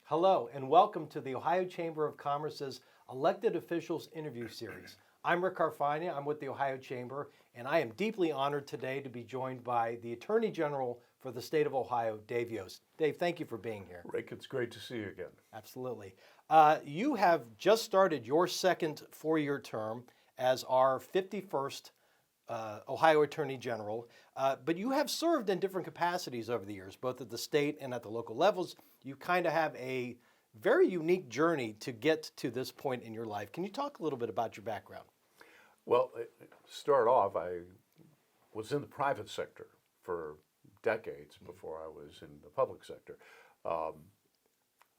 Hello, and welcome to the Ohio Chamber of Commerce's Elected Officials Interview Series. I'm Rick Carfagna, I'm with the Ohio Chamber, and I am deeply honored today to be joined by the Attorney General for the state of Ohio, Dave Yost. Dave, thank you for being here. Rick, it's great to see you again. Absolutely. You have just started your second four-year term as our 51st Ohio Attorney General, but you have served in different capacities over the years, both at the state and at the local levels. You kind of have a very unique journey to get to this point in your life. Can you talk a little bit about your background? Well, start off, I was in the private sector for decades before I was in the public sector. I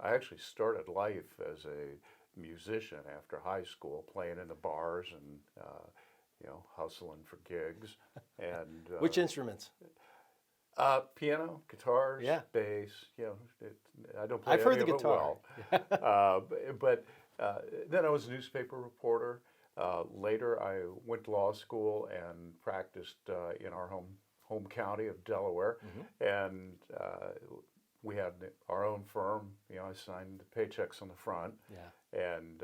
actually started life as a musician after high school, playing in the bars and hustling for gigs. And Which instruments? Piano, guitars, Yeah. bass. I don't play I've any heard the of it guitar. well. But then I was a newspaper reporter. Later, I went to law school and practiced in our home county of Delaware, and we had our own firm. I signed the paychecks on the front, and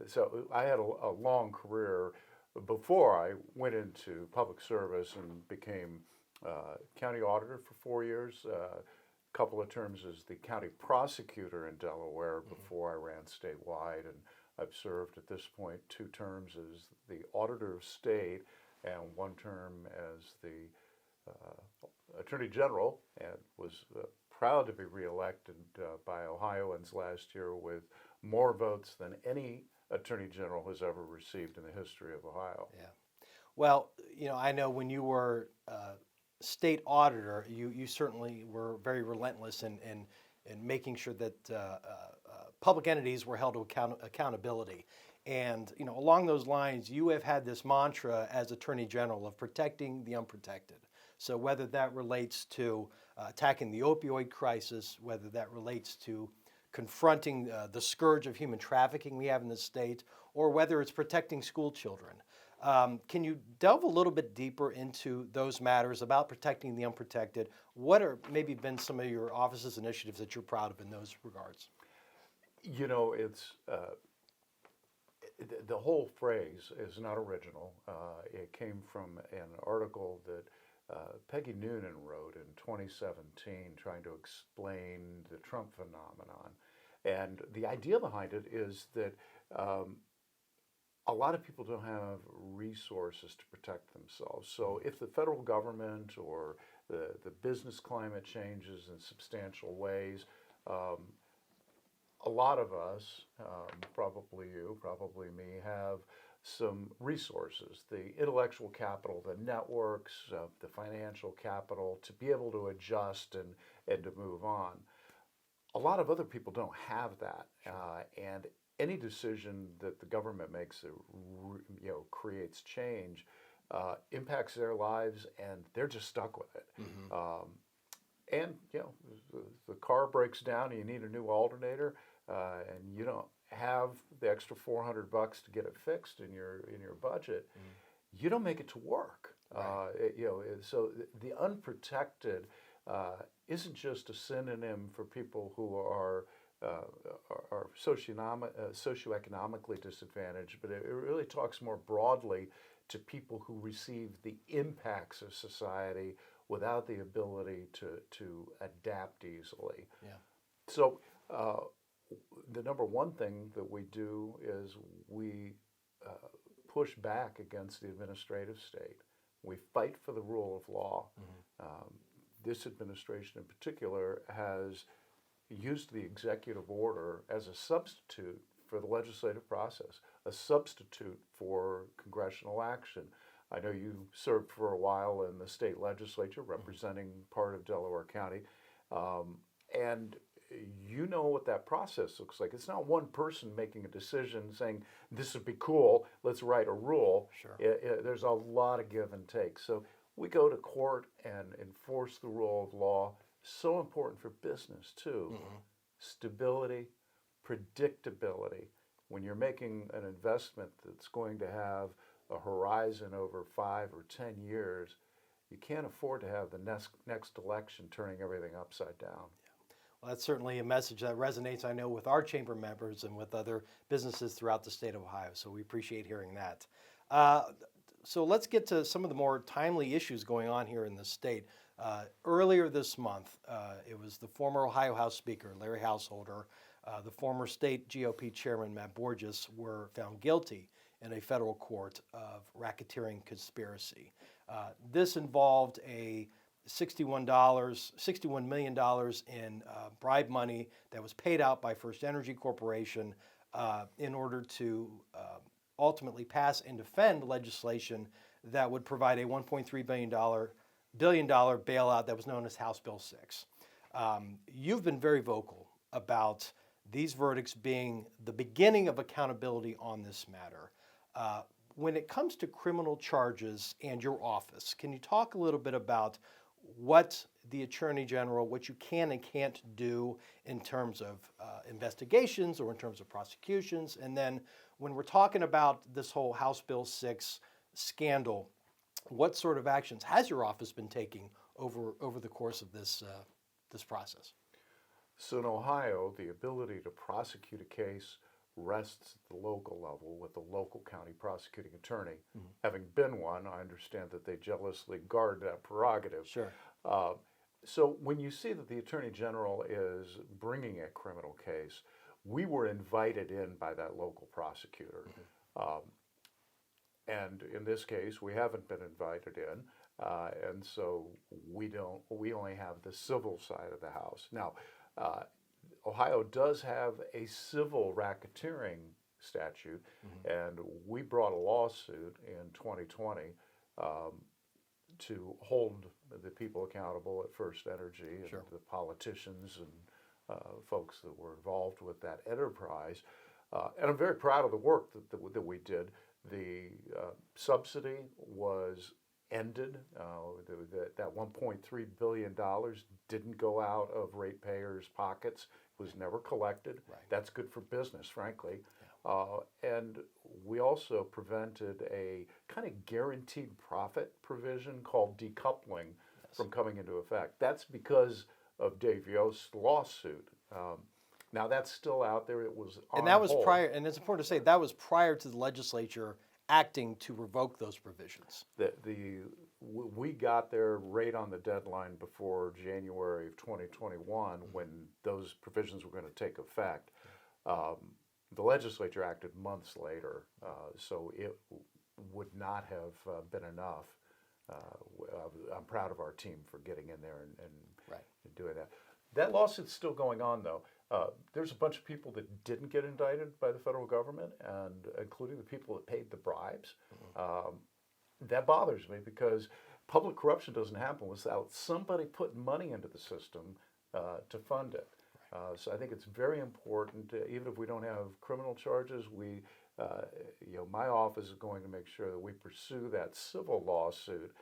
so I had a long career before I went into public service and became county auditor for 4 years. A couple of terms as the county prosecutor in Delaware before I ran statewide, and I've served at this point 2 terms as the auditor of state and 1 term as the Attorney General, and was proud to be reelected by Ohioans last year with more votes than any Attorney General has ever received in the history of Ohio. Yeah. Well, I know when you were state auditor, you certainly were very relentless in making sure that public entities were held to accountability. And along those lines, you have had this mantra as Attorney General of protecting the unprotected. So whether that relates to attacking the opioid crisis, whether that relates to confronting the scourge of human trafficking we have in the state, or whether it's protecting school children. Can you delve a little bit deeper into those matters about protecting the unprotected? What are maybe been some of your office's initiatives that you're proud of in those regards? It's the whole phrase is not original. It came from an article that Peggy Noonan wrote in 2017 trying to explain the Trump phenomenon. And the idea behind it is that a lot of people don't have resources to protect themselves. So if the federal government or the business climate changes in substantial ways, a lot of us, probably you, probably me, have some resources, the intellectual capital, the networks, the financial capital to be able to adjust and to move on. A lot of other people don't have that, and any decision that the government makes that creates change impacts their lives, and they're just stuck with it. And the car breaks down and you need a new alternator, and you don't have the extra $400 to get it fixed in your budget. You don't make it to work. Right. So the unprotected isn't just a synonym for people who are socioeconomically disadvantaged, but it really talks more broadly to people who receive the impacts of society without the ability to adapt easily. Yeah. So the number one thing that we do is we push back against the administrative state. We fight for the rule of law. This administration in particular has used the executive order as a substitute for the legislative process, a substitute for congressional action. I know you served for a while in the state legislature representing part of Delaware County, and you know what that process looks like. It's not one person making a decision saying, this would be cool, let's write a rule. Sure. There's a lot of give and take. So we go to court and enforce the rule of law. So important for business too. Stability, predictability. When you're making an investment that's going to have a horizon over 5 or 10 years, you can't afford to have the next election turning everything upside down. Well, that's certainly a message that resonates, I know, with our chamber members and with other businesses throughout the state of Ohio. So we appreciate hearing that. Uh, so let's get to some of the more timely issues going on here in the state. Earlier this month, it was the former Ohio House Speaker, Larry Householder, the former state GOP chairman, Matt Borges, were found guilty in a federal court of racketeering conspiracy. This involved a $61 million in bribe money that was paid out by First Energy Corporation in order to ultimately pass and defend legislation that would provide a $1.3 billion bailout that was known as House Bill 6. You've been very vocal about these verdicts being the beginning of accountability on this matter. When it comes to criminal charges and your office, can you talk a little bit about what the Attorney General, what you can and can't do in terms of investigations or in terms of prosecutions? And then when we're talking about this whole House Bill 6 scandal, what sort of actions has your office been taking over the course of this process? So in Ohio, the ability to prosecute a case rests at the local level with the local county prosecuting attorney. Mm-hmm. Having been one, I understand that they jealously guard that prerogative. Sure. So when you see that the Attorney General is bringing a criminal case, we were invited in by that local prosecutor. Mm-hmm. And in this case, we haven't been invited in, and so we only have the civil side of the house. Now, Ohio does have a civil racketeering statute, mm-hmm. and we brought a lawsuit in 2020 to hold the people accountable at First Energy and sure. the politicians and folks that were involved with that enterprise. And I'm very proud of the work that we did. The subsidy was ended. That $1.3 billion didn't go out of ratepayers' pockets. It was never collected. Right. That's good for business, frankly. Yeah. And we also prevented a kind of guaranteed profit provision called decoupling from coming into effect. That's because of Dave Yost's lawsuit. Now that's still out there. It was on and that was hold. prior, and it's important to say that was prior to the legislature acting to revoke those provisions. We got there right on the deadline before January of 2021 when those provisions were going to take effect. The legislature acted months later, so it would not have been enough. I'm proud of our team for getting in there and doing that. That lawsuit's still going on, though. There's a bunch of people that didn't get indicted by the federal government, and including the people that paid the bribes. Mm-hmm. That bothers me because public corruption doesn't happen without somebody putting money into the system to fund it. Right. So I think it's very important, even if we don't have criminal charges, my office is going to make sure that we pursue that civil lawsuit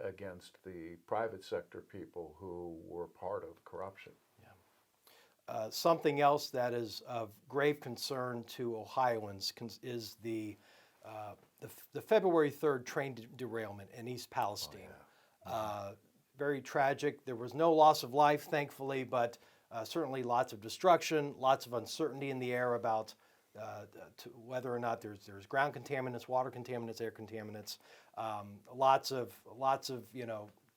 against the private sector people who were part of corruption. Something else that is of grave concern to Ohioans is the February 3rd train derailment in East Palestine. Oh, yeah. Very tragic. There was no loss of life, thankfully, but certainly lots of destruction, lots of uncertainty in the air about whether or not there's ground contaminants, water contaminants, air contaminants. Lots of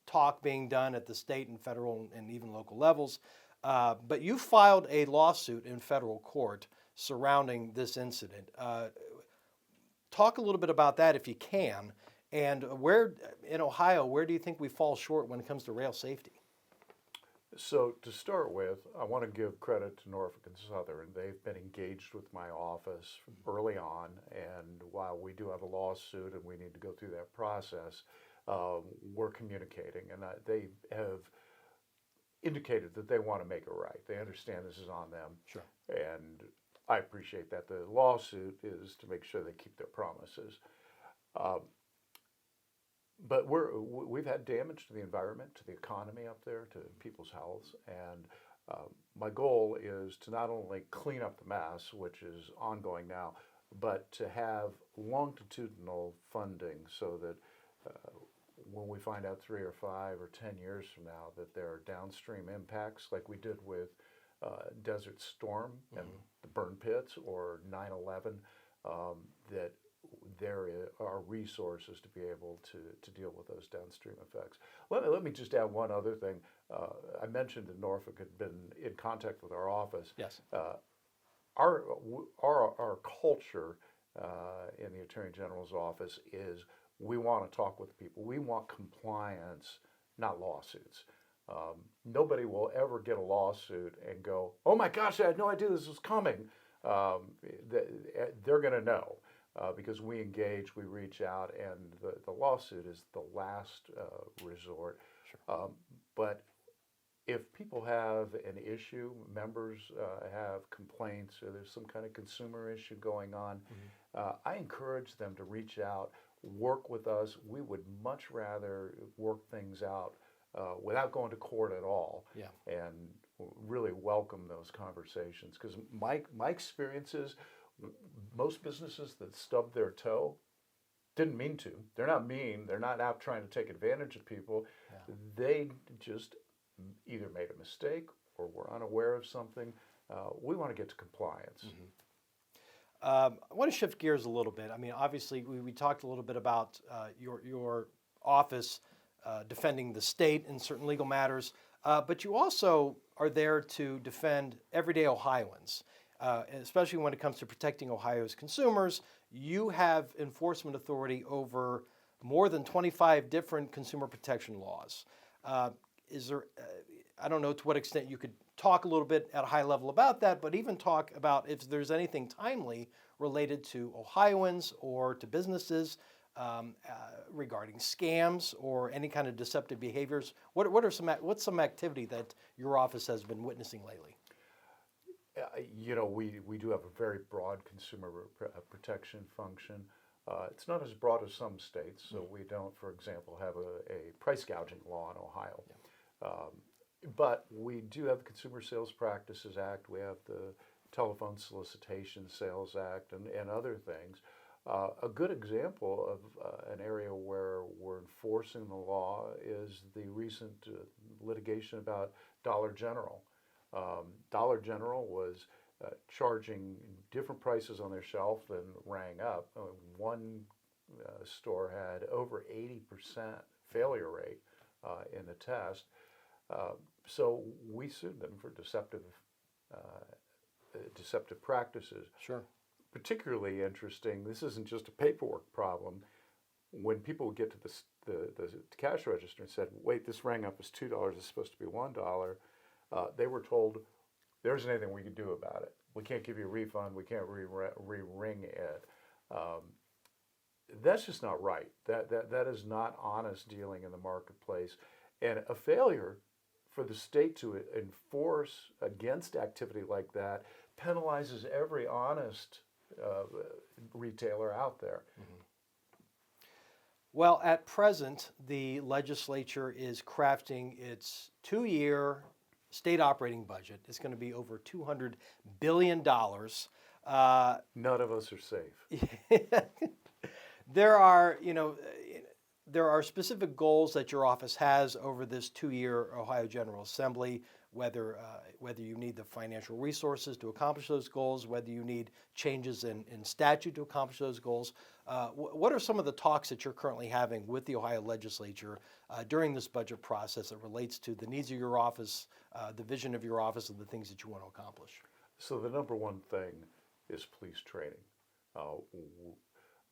talk being done at the state and federal and even local levels. But you filed a lawsuit in federal court surrounding this incident. Talk a little bit about that if you can. And where in Ohio, where do you think we fall short when it comes to rail safety? So to start with, I want to give credit to Norfolk and Southern. They've been engaged with my office early on, and while we do have a lawsuit and we need to go through that process, we're communicating, and they have indicated that they want to make it right. They understand this is on them. Sure. And I appreciate that. The lawsuit is to make sure they keep their promises. But we've had damage to the environment, to the economy up there, to people's health, and my goal is to not only clean up the mess, which is ongoing now, but to have longitudinal funding so that when we find out 3 or 5 or 10 years from now that there are downstream impacts, like we did with Desert Storm and the burn pits, or 9/11, that there are resources to be able to deal with those downstream effects. Let me just add one other thing. I mentioned that Norfolk had been in contact with our office. Yes. Our culture in the Attorney General's office is we want to talk with people. We want compliance, not lawsuits. Nobody will ever get a lawsuit and go, "Oh my gosh, I had no idea this was coming." They're going to know because we engage, we reach out, and the lawsuit is the last resort. Sure. But if people have an issue, members have complaints, or there's some kind of consumer issue going on, I encourage them to reach out, work with us. We would much rather work things out without going to court at all, Yeah. and really welcome those conversations. Because my experience is most businesses that stub their toe didn't mean to. They're not mean. They're not out trying to take advantage of people. Yeah. They just either made a mistake or were unaware of something. We want to get to compliance. I want to shift gears a little bit. I mean, obviously, we talked a little bit about your office defending the state in certain legal matters, but you also are there to defend everyday Ohioans, especially when it comes to protecting Ohio's consumers. You have enforcement authority over more than 25 different consumer protection laws. Is there, I don't know to what extent you could talk a little bit at a high level about that, but even talk about if there's anything timely related to Ohioans or to businesses regarding scams or any kind of deceptive behaviors. What's some activity that your office has been witnessing lately? We do have a very broad consumer protection function. It's not as broad as some states, so we don't, for example, have a price gouging law in Ohio. But we do have the Consumer Sales Practices Act. We have the Telephone Solicitation Sales Act and other things. A good example of an area where we're enforcing the law is the recent litigation about Dollar General. Dollar General was charging different prices on their shelf and rang up. One store had over 80% failure rate in the test. So we sued them for deceptive practices. Sure. Particularly interesting, this isn't just a paperwork problem. When people would get to the cash register and said, wait, this rang up as $2, it's supposed to be $1, they were told, there isn't anything we can do about it. We can't give you a refund, we can't re-ring it. That's just not right. That is not honest dealing in the marketplace. And a failure for the state to enforce against activity like that penalizes every honest retailer out there. Well, at present, the legislature is crafting its 2-year state operating budget. It's going to be over $200 billion. None of us are safe. There are specific goals that your office has over this 2-year Ohio General Assembly, whether you need the financial resources to accomplish those goals, whether you need changes in statute to accomplish those goals. What are some of the talks that you're currently having with the Ohio legislature during this budget process that relates to the needs of your office, the vision of your office, and the things that you want to accomplish? So the number one thing is police training.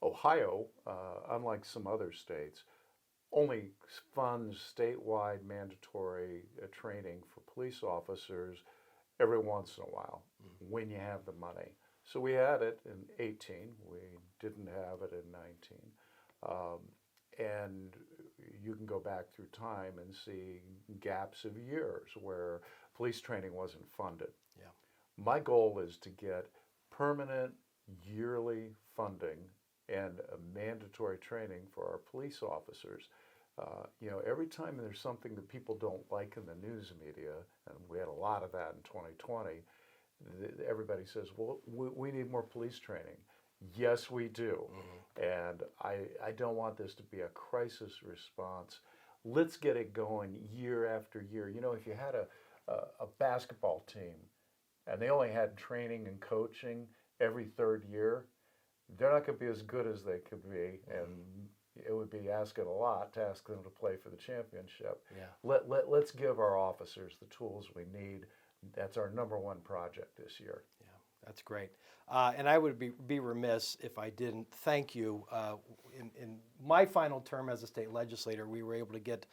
Ohio, unlike some other states, only funds statewide mandatory training for police officers every once in a while when you have the money. So we had it in 18, we didn't have it in 19. And you can go back through time and see gaps of years where police training wasn't funded. Yeah. My My goal is to get permanent yearly funding and a mandatory training for our police officers. Every time there's something that people don't like in the news media, and we had a lot of that in 2020, everybody says, well, we need more police training. Yes, we do. And I don't want this to be a crisis response. Let's get it going year after year. You know, if you had a basketball team and they only had training and coaching every third year, they're not going to be as good as they could be. And it would be asking a lot to ask them to play for the championship. Yeah. Let's give our officers the tools we need. That's our number one project this year. Yeah, that's great. And I would be remiss if I didn't thank you. In my final term as a state legislator, we were able to get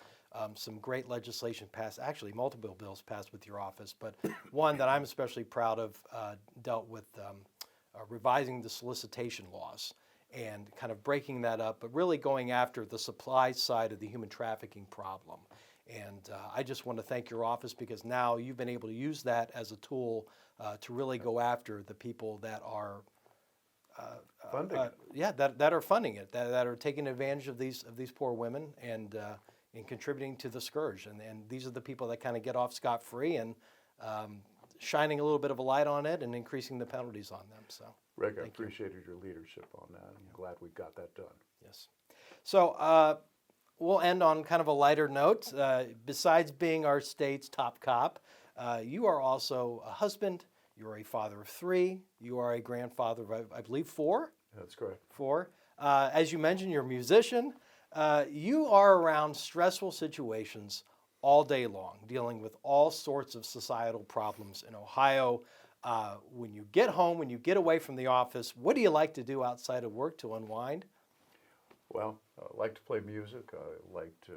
some great legislation passed, actually multiple bills passed with your office, but one that I'm especially proud of dealt with revising the solicitation laws and kind of breaking that up, but really going after the supply side of the human trafficking problem. And I just want to thank your office because now you've been able to use that as a tool to really go after the people that are Funding it. that are funding it, that are taking advantage of these poor women and contributing to the scourge. And these are the people that kind of get off scot-free and shining a little bit of a light on it and increasing the penalties on them. So, Rick, I appreciated your leadership on that. I'm glad we got that done. yes. So we'll end on kind of a lighter note. Besides being our state's top cop, you are also a husband. You are a father of 3. You are a grandfather of, I believe, 4. That's correct. 4. As you mentioned, you're a musician. You are around stressful situations all day long, dealing with all sorts of societal problems in Ohio. When you get home, when you get away from the office, what do you like to do outside of work to unwind? Well, I like to play music. I like to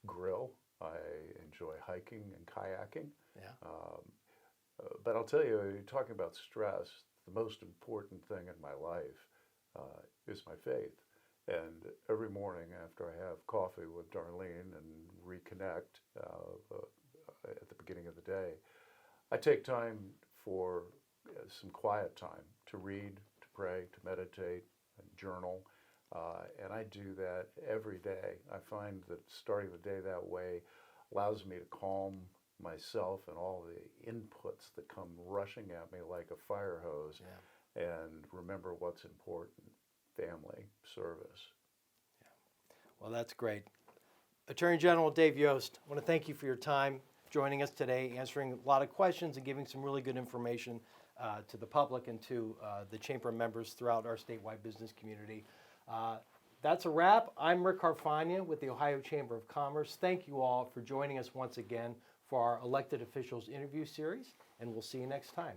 grill. I enjoy hiking and kayaking. Yeah. But I'll tell you, you're talking about stress. The most important thing in my life is my faith. And every morning after I have coffee with Darlene and reconnect at the beginning of the day, I take time for some quiet time to read, to pray, to meditate, and journal. And I do that every day. I find that starting the day that way allows me to calm myself and all the inputs that come rushing at me like a fire hose, and remember what's important: family, service. Well, that's great. Attorney General Dave Yost, I want to thank you for your time joining us today, answering a lot of questions and giving some really good information to the public and to the Chamber members throughout our statewide business community. That's a wrap. I'm Rick Carfagna with the Ohio Chamber of Commerce. Thank you all for joining us once again for our elected officials interview series, and we'll see you next time.